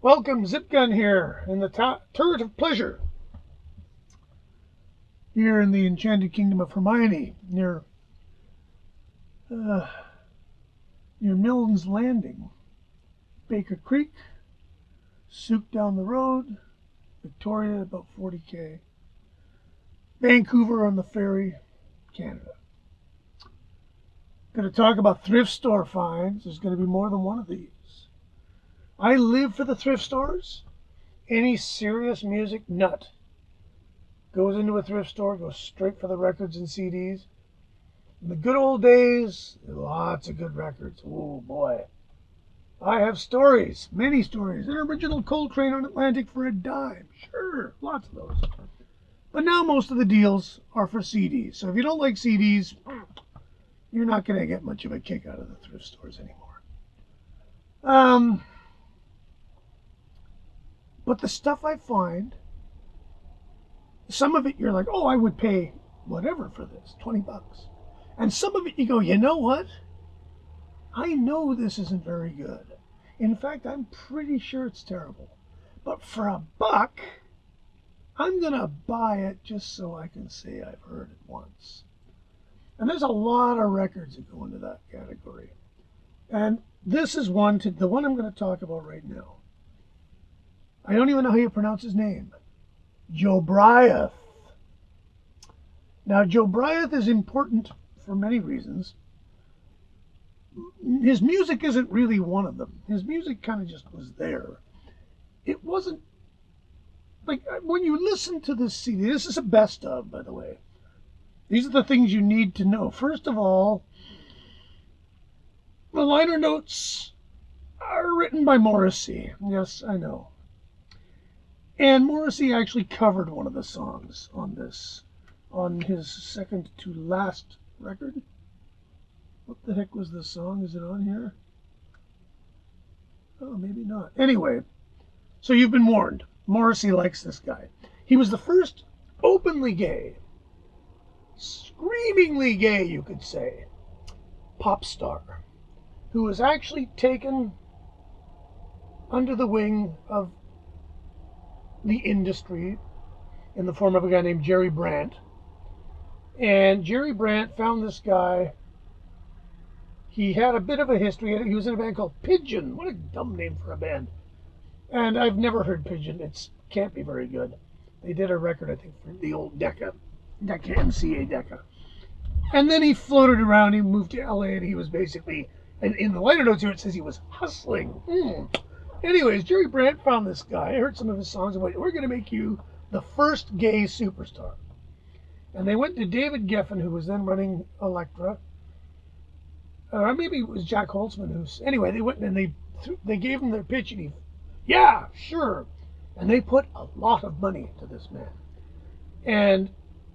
Welcome, Zipgun here in the Turret of Pleasure, here in the Enchanted Kingdom of Hermione, uh, near Milne's Landing, Baker Creek, Sooke down the road, Victoria about 40k, Vancouver on the ferry, Canada. Going to talk about thrift store finds. There's going to be more than one of these. I live for the thrift stores. Any serious music nut goes into a thrift store, goes straight for the records and CDs. In the good old days, lots of good records. Oh boy. I have stories, many stories. An original Coltrane on Atlantic for a dime. Sure, lots of those. But now most of the deals are for CDs. So if you don't like CDs, you're not going to get much of a kick out of the thrift stores anymore. But the stuff I find, some of it you're like, oh, I would pay whatever for this, $20. And some of it you go, you know what? I know this isn't very good. In fact, I'm pretty sure it's terrible. But for $1, I'm going to buy it just so I can say I've heard it once. And there's a lot of records that go into that category. And this is the one I'm going to talk about right now. I don't even know how you pronounce his name. Jobriath. Now, Jobriath is important for many reasons. His music isn't really one of them. His music kind of just was there. It wasn't, like, when you listen to this CD, this is a best of, by the way. These are the things you need to know. First of all, the liner notes are written by Morrissey. Yes, I know. And Morrissey actually covered one of the songs on his second to last record. What the heck was this song? Is it on here? Oh, maybe not. Anyway, so you've been warned. Morrissey likes this guy. He was the first openly gay, screamingly gay, you could say, pop star who was actually taken under the wing of the industry in the form of a guy named Jerry Brandt. And Jerry Brandt found this guy. He had a bit of a history. He was in a band called Pigeon. What a dumb name for a band. And I've never heard Pigeon. It can't be very good. They did a record, I think, for the old Decca MCA Decca. And then he floated around. He moved to LA, and he was basically, and in the liner notes here it says he was hustling. Anyways, Jerry Brandt found this guy. I heard some of his songs and went, we're going to make you the first gay superstar. And they went to David Geffen, who was then running Elektra. Or maybe it was Jack Holtzman. Anyway, they went and they gave him their pitch, and yeah, sure. And they put a lot of money into this man. And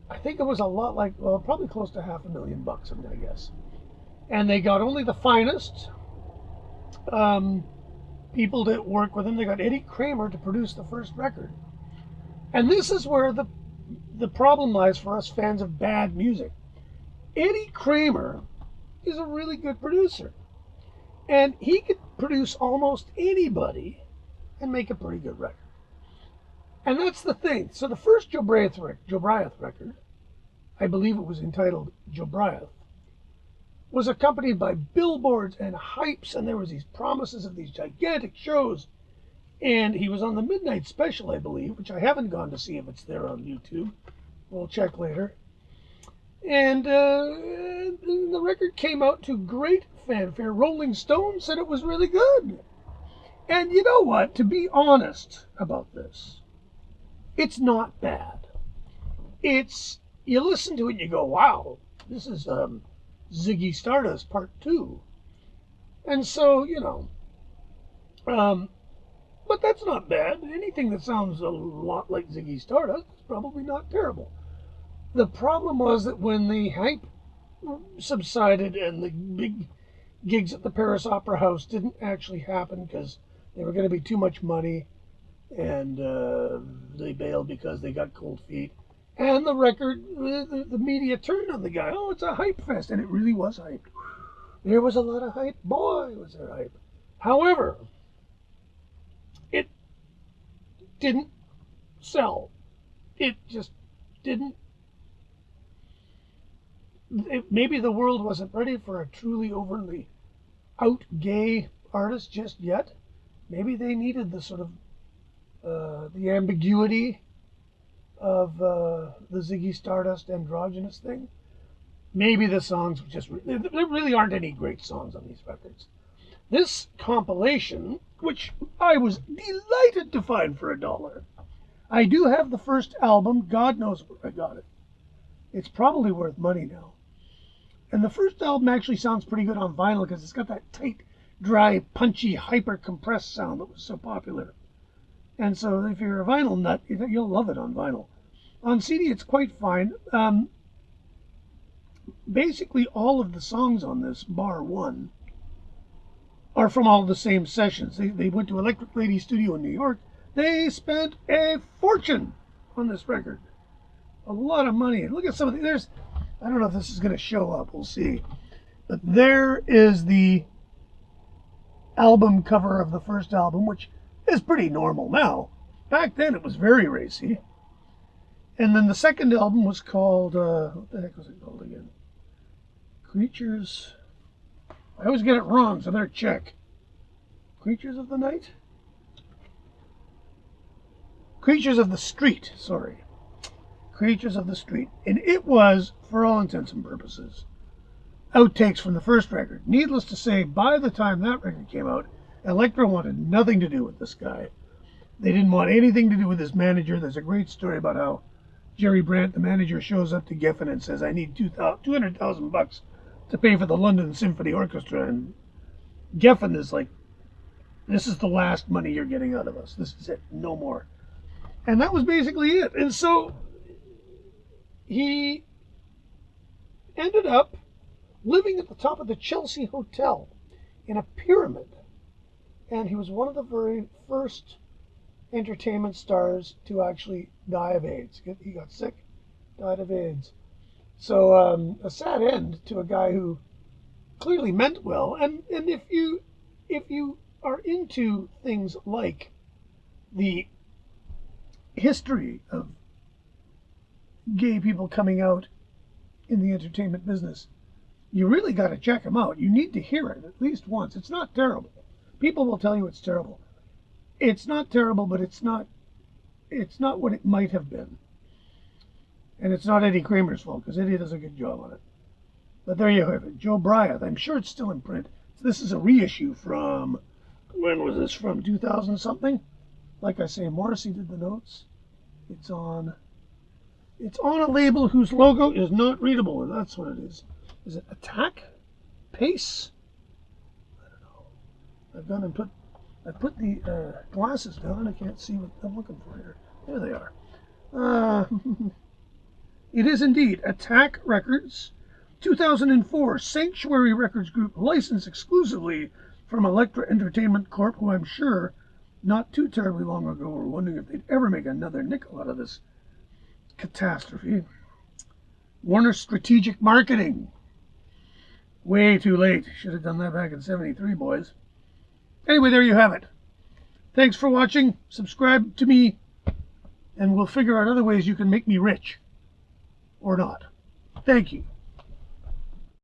I think it was a lot like, well, probably close to $500,000, I'm going to guess. And they got only the finest people to work with him. They got Eddie Kramer to produce the first record. And this is where the problem lies for us fans of bad music. Eddie Kramer is a really good producer. And he could produce almost anybody and make a pretty good record. And that's the thing. So the first Jobriath record, I believe it was entitled Jobriath, was accompanied by billboards and hypes, and there was these promises of these gigantic shows. And he was on the Midnight Special, I believe, which I haven't gone to see if it's there on YouTube. We'll check later. And the record came out to great fanfare. Rolling Stone said it was really good. And you know what? To be honest about this, it's not bad. You listen to it and you go, wow, this is Ziggy Stardust Part 2. And so, but that's not bad. Anything that sounds a lot like Ziggy Stardust is probably not terrible. The problem was that when the hype subsided and the big gigs at the Paris Opera House didn't actually happen because they were going to be too much money, and they bailed because they got cold feet. And the record, the media turned on the guy. Oh, it's a hype fest. And it really was hype. There was a lot of hype. Boy, was there hype. However, it didn't sell. It just didn't. Maybe the world wasn't ready for a truly overly out gay artist just yet. Maybe they needed the sort of the ambiguity of the Ziggy Stardust androgynous thing. Maybe the songs just, there really aren't any great songs on these records. This compilation, which I was delighted to find for $1. I do have the first album. God knows where I got it. It's probably worth money now. And the first album actually sounds pretty good on vinyl because it's got that tight, dry, punchy, hyper-compressed sound that was so popular. And so if you're a vinyl nut, you'll love it on vinyl. On CD, it's quite fine. Basically, all of the songs on this, bar one, are from all the same sessions. They went to Electric Lady Studio in New York. They spent a fortune on this record. A lot of money. Look at some of the, I don't know if this is going to show up. We'll see. But there is the album cover of the first album, which is pretty normal now. Back then, it was very racy. And then the second album was called, what the heck was it called again? Creatures. I always get it wrong, so I better check. Creatures of the Night? Creatures of the Street, sorry. Creatures of the Street. And it was, for all intents and purposes, outtakes from the first record. Needless to say, by the time that record came out, Elektra wanted nothing to do with this guy. They didn't want anything to do with his manager. There's a great story about how Jerry Brandt, the manager, shows up to Geffen and says, I need $200,000 to pay for the London Symphony Orchestra. And Geffen is like, this is the last money you're getting out of us. This is it. No more. And that was basically it. And so he ended up living at the top of the Chelsea Hotel in a pyramid. And he was one of the very first entertainment stars to actually die of AIDS. He got sick, died of AIDS. So a sad end to a guy who clearly meant well. And if you are into things like the history of gay people coming out in the entertainment business, you really got to check him out. You need to hear it at least once. It's not terrible. People will tell you it's terrible. It's not terrible, but it's not what it might have been. And it's not Eddie Kramer's fault, because Eddie does a good job on it. But there you have it. Jobriath. I'm sure it's still in print. This is a reissue from, when was this from? 2000 something? Like I say, Morrissey did the notes. It's on a label whose logo is not readable, and that's what it is. Is it Attack? Pace? I don't know. I've gone and put the glasses down and I can't see what I'm looking for here. There they are. It is indeed Attack Records, 2004, Sanctuary Records Group, licensed exclusively from Elektra Entertainment Corp., who I'm sure not too terribly long ago were wondering if they'd ever make another nickel out of this catastrophe. Warner Strategic Marketing. Way too late. Should have done that back in 73, boys. Anyway, there you have it. Thanks for watching. Subscribe to me, and we'll figure out other ways you can make me rich. Or not. Thank you.